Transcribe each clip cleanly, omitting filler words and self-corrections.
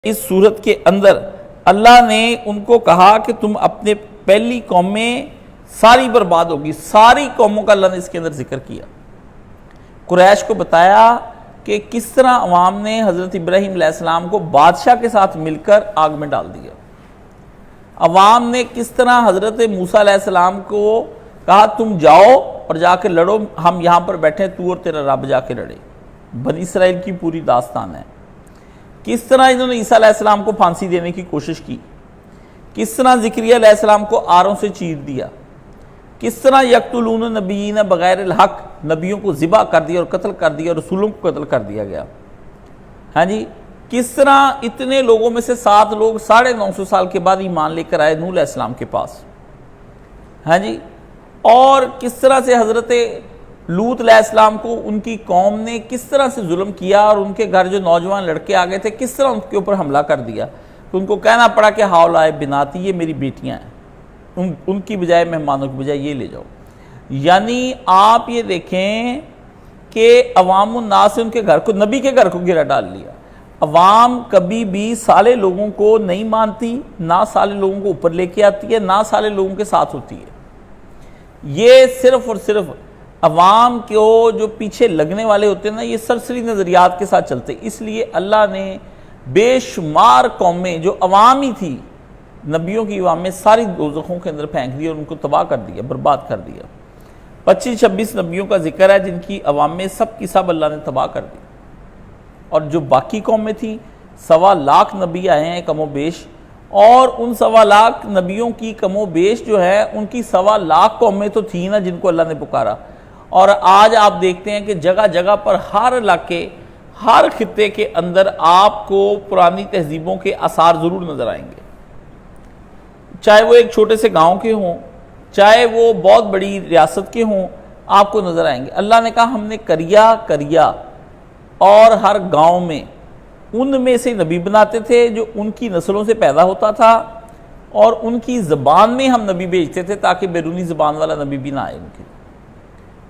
اس صورت کے اندر اللہ نے ان کو کہا کہ تم اپنے پہلی قومیں ساری برباد ہوگی، ساری قوموں کا اللہ نے اس کے اندر ذکر کیا۔ قریش کو بتایا کہ کس طرح عوام نے حضرت ابراہیم علیہ السلام کو بادشاہ کے ساتھ مل کر آگ میں ڈال دیا۔ عوام نے کس طرح حضرت موسیٰ علیہ السلام کو کہا تم جاؤ اور جا کے لڑو، ہم یہاں پر بیٹھے تو اور تیرا رب جا کے لڑے۔ بنی اسرائیل کی پوری داستان ہے۔ کس طرح انہوں نے عیسیٰ علیہ السلام کو پھانسی دینے کی کوشش کی، کس طرح زکریا علیہ السلام کو آروں سے چیر دیا، کس طرح یقتلون النبیین بغیر الحق، نبیوں کو ذبح کر دیا اور قتل کر دیا، رسولوں کو قتل کر دیا گیا۔ ہاں جی، کس طرح اتنے لوگوں میں سے 7 لوگ 950 سال کے بعد ایمان لے کر آئے نوح علیہ السلام کے پاس۔ ہاں جی، اور کس طرح سے حضرت لوط علیہ السلام کو ان کی قوم نے کس طرح سے ظلم کیا اور ان کے گھر جو نوجوان لڑکے آ گئے تھے کس طرح ان کے اوپر حملہ کر دیا کہ ان کو کہنا پڑا کہ ہاؤلائے بناتی، یہ میری بیٹیاں ہیں، ان کی بجائے مہمانوں کی بجائے یہ لے جاؤ۔ یعنی آپ یہ دیکھیں کہ عوام الناس سے ان کے گھر کو، نبی کے گھر کو گرا ڈال لیا۔ عوام کبھی بھی صالح لوگوں کو نہیں مانتی، نہ صالح لوگوں کو اوپر لے کے آتی ہے، نہ صالح لوگوں کے ساتھ ہوتی ہے۔ یہ صرف اور صرف عوام کو جو پیچھے لگنے والے ہوتے ہیں نا، یہ سرسری نظریات کے ساتھ چلتے، اس لیے اللہ نے بے شمار قومیں جو عوام ہی تھی، نبیوں کی عوام میں ساری دوزخوں کے اندر پھینک دی اور ان کو تباہ کر دیا، برباد کر دیا۔ 25-26 نبیوں کا ذکر ہے جن کی عوام میں سب کی سب اللہ نے تباہ کر دی، اور جو باقی قومیں تھیں 1.25 لاکھ نبی آئے ہیں کم و بیش، اور ان 1.25 لاکھ نبیوں کی کم و بیش جو ہے ان کی 1.25 لاکھ قومیں تو تھیں نا جن کو اللہ نے پکارا۔ اور آج آپ دیکھتے ہیں کہ جگہ جگہ پر ہر علاقے، ہر خطے کے اندر آپ کو پرانی تہذیبوں کے آثار ضرور نظر آئیں گے، چاہے وہ ایک چھوٹے سے گاؤں کے ہوں، چاہے وہ بہت بڑی ریاست کے ہوں، آپ کو نظر آئیں گے۔ اللہ نے کہا ہم نے کریا اور ہر گاؤں میں ان میں سے نبی بناتے تھے جو ان کی نسلوں سے پیدا ہوتا تھا، اور ان کی زبان میں ہم نبی بھیجتے تھے تاکہ بیرونی زبان والا نبی بھی نہ آئے ان کے۔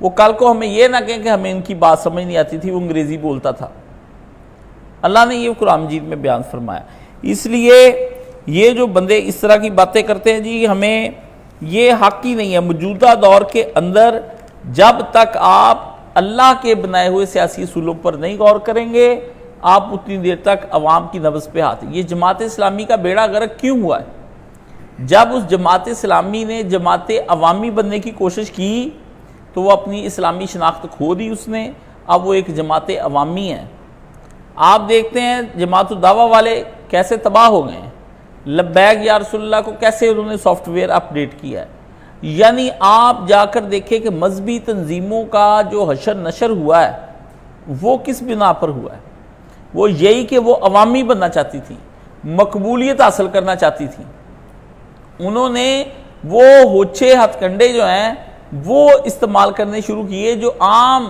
وہ کل کو ہمیں یہ نہ کہیں کہ ہمیں ان کی بات سمجھ نہیں آتی تھی، وہ انگریزی بولتا تھا۔ اللہ نے یہ قرآن مجید میں بیان فرمایا۔ اس لیے یہ جو بندے اس طرح کی باتیں کرتے ہیں جی، ہمیں یہ حق ہی نہیں ہے۔ موجودہ دور کے اندر جب تک آپ اللہ کے بنائے ہوئے سیاسی اصولوں پر نہیں غور کریں گے، آپ اتنی دیر تک عوام کی نبض پہ ہاتھ۔ یہ جماعت اسلامی کا بیڑا غرق کیوں ہوا ہے؟ جب اس جماعت اسلامی نے جماعت عوامی بننے کی کوشش کی تو وہ اپنی اسلامی شناخت کھو دی اس نے، اب وہ ایک جماعت عوامی ہے۔ آپ دیکھتے ہیں جماعت الدعوہ والے کیسے تباہ ہو گئے ہیں، لبیک یا رسول اللہ کو کیسے انہوں نے سافٹ ویئر اپڈیٹ کیا ہے۔ یعنی آپ جا کر دیکھیں کہ مذہبی تنظیموں کا جو حشر نشر ہوا ہے وہ کس بنا پر ہوا ہے؟ وہ یہی کہ وہ عوامی بننا چاہتی تھی، مقبولیت حاصل کرنا چاہتی تھی۔ انہوں نے وہ ہوچے ہتھ کنڈے جو ہیں وہ استعمال کرنے شروع کیے جو عام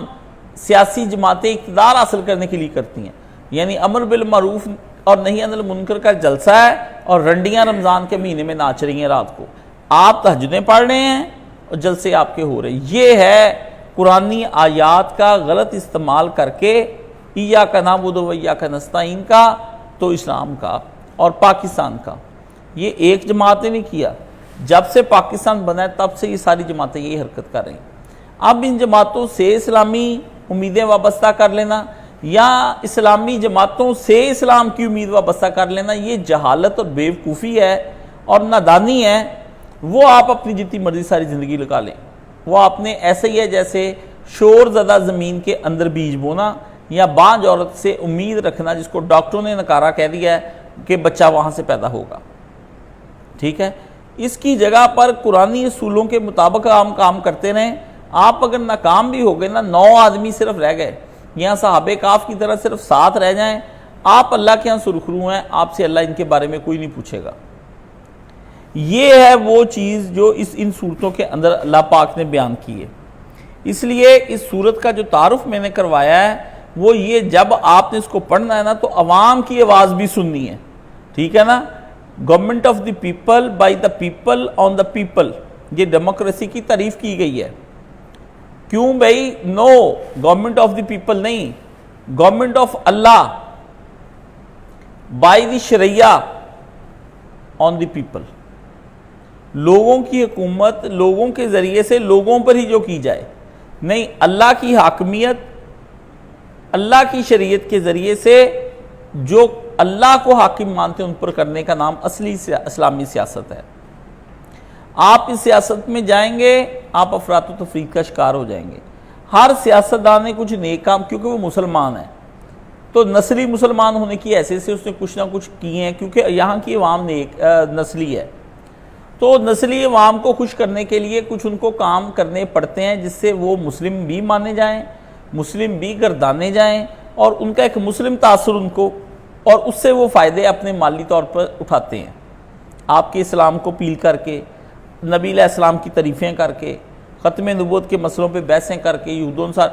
سیاسی جماعتیں اقتدار حاصل کرنے کے لیے کرتی ہیں۔ یعنی امر بالمعروف اور نہی عن المنکر کا جلسہ ہے اور رنڈیاں رمضان کے مہینے میں ناچ رہی ہیں، رات کو آپ تہجدیں پڑھ رہے ہیں اور جلسے آپ کے ہو رہے ہیں۔ یہ ہے قرآنی آیات کا غلط استعمال کر کے ایاک نعبد و ایاک نستعین کا تو اسلام کا اور پاکستان کا، یہ ایک جماعت نے نہیں کیا۔ جب سے پاکستان بنا ہے تب سے یہ ساری جماعتیں یہ حرکت کر رہی ہیں۔ اب ان جماعتوں سے اسلامی امیدیں وابستہ کر لینا یا اسلامی جماعتوں سے اسلام کی امید وابستہ کر لینا، یہ جہالت اور بیوقوفی ہے اور نادانی ہے۔ وہ آپ اپنی جتنی مرضی ساری زندگی لگا لیں، وہ آپ نے ایسے ہی ہے جیسے شور زدہ زمین کے اندر بیج بونا یا بانجھ عورت سے امید رکھنا جس کو ڈاکٹروں نے نکارہ کہہ دیا ہے کہ بچہ وہاں سے پیدا ہوگا۔ ٹھیک ہے، اس کی جگہ پر قرآنی اصولوں کے مطابق ہم کام کرتے رہیں۔ آپ اگر ناکام بھی ہو گئے نا، 9 آدمی صرف رہ گئے، یہاں صحابہ کاف کی طرح صرف 7 رہ جائیں، آپ اللہ کے ہاں سرخرو ہیں، آپ سے اللہ ان کے بارے میں کوئی نہیں پوچھے گا۔ یہ ہے وہ چیز جو ان صورتوں کے اندر اللہ پاک نے بیان کی ہے۔ اس لیے اس صورت کا جو تعارف میں نے کروایا ہے وہ یہ، جب آپ نے اس کو پڑھنا ہے نا تو عوام کی آواز بھی سننی ہے، ٹھیک ہے نا۔ Government of the people by the people on the people, یہ ڈیموکریسی کی تعریف کی گئی ہے۔ کیوں بھائی؟ No, government of the people نہیں، government of Allah. By the sharia on the people, لوگوں کی حکومت لوگوں کے ذریعے سے لوگوں پر ہی جو کی جائے، نہیں اللہ کی حاکمیت اللہ کی شریعت کے ذریعے سے جو اللہ کو حاکم مانتے ہیں ان پر کرنے کا نام اصلی اسلامی سیاست ہے۔ آپ اس سیاست میں جائیں گے آپ افراط و تفریق کا شکار ہو جائیں گے۔ ہر سیاستدان نے کچھ نیک کام، کیونکہ وہ مسلمان ہے تو نسلی مسلمان ہونے کی حیثیت سے اس نے کچھ نہ کچھ کیے ہیں، کیونکہ یہاں کی عوام نسلی ہے، تو نسلی عوام کو خوش کرنے کے لیے کچھ ان کو کام کرنے پڑتے ہیں جس سے وہ مسلم بھی مانے جائیں، مسلم بھی گردانے جائیں، اور ان کا ایک مسلم تاثر ان کو، اور اس سے وہ فائدے اپنے مالی طور پر اٹھاتے ہیں۔ آپ کے اسلام کو پیل کر کے، نبی علیہ السلام کی تعریفیں کر کے، ختم نبوت کے مسئلوں پہ بحثیں کر کے، یہود و نصارہ